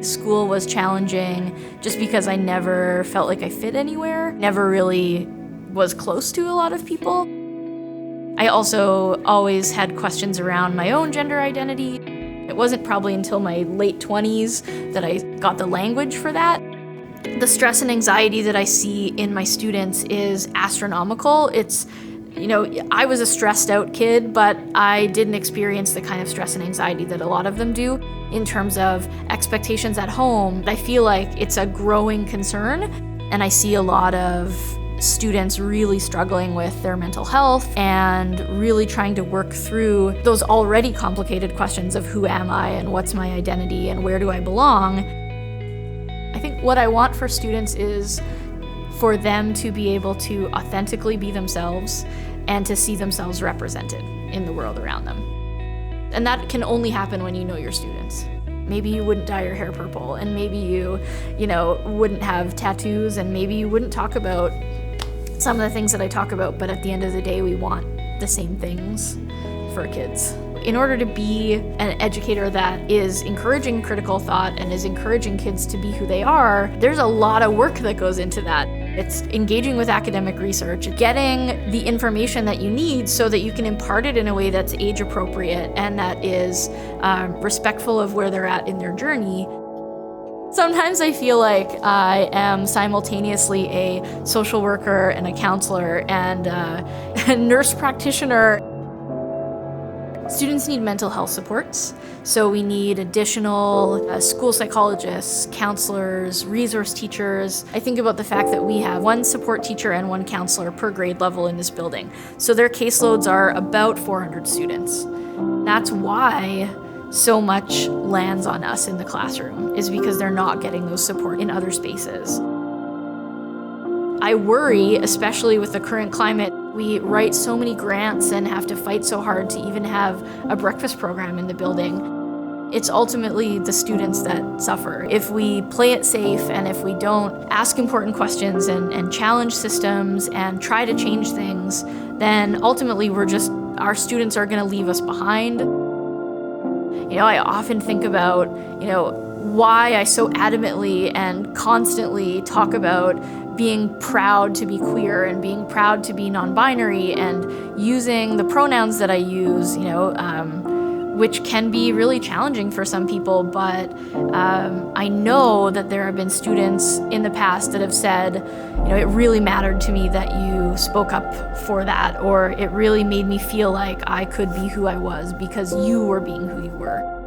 School was challenging just because I never felt like I fit anywhere, never really was close to a lot of people. I also always had questions around my own gender identity. It wasn't probably until my late 20s that I got the language for that. The stress and anxiety that I see in my students is astronomical. I was a stressed out kid, but I didn't experience the kind of stress and anxiety that a lot of them do in terms of expectations at home. I feel like it's a growing concern, and I see a lot of students really struggling with their mental health and really trying to work through those already complicated questions of who am I and what's my identity and where do I belong. I think what I want for students is for them to be able to authentically be themselves and to see themselves represented in the world around them. And that can only happen when you know your students. Maybe you wouldn't dye your hair purple, and maybe you wouldn't have tattoos, and maybe you wouldn't talk about some of the things that I talk about, but at the end of the day, we want the same things for kids. In order to be an educator that is encouraging critical thought and is encouraging kids to be who they are, there's a lot of work that goes into that. It's engaging with academic research, getting the information that you need so that you can impart it in a way that's age appropriate and that is respectful of where they're at in their journey. Sometimes I feel like I am simultaneously a social worker and a counselor and a nurse practitioner. Students need mental health supports, so we need additional school psychologists, counselors, resource teachers. I think about the fact that we have one support teacher and one counselor per grade level in this building, so their caseloads are about 400 students. That's why so much lands on us in the classroom, is because they're not getting those support in other spaces. I worry, especially with the current climate, we write so many grants and have to fight so hard to even have a breakfast program in the building. It's ultimately the students that suffer. If we play it safe and if we don't ask important questions and challenge systems and try to change things, then ultimately our students are gonna leave us behind. I often think about, why I so adamantly and constantly talk about being proud to be queer and being proud to be non-binary and using the pronouns that I use, which can be really challenging for some people, but I know that there have been students in the past that have said, it really mattered to me that you spoke up for that, or it really made me feel like I could be who I was because you were being who you were.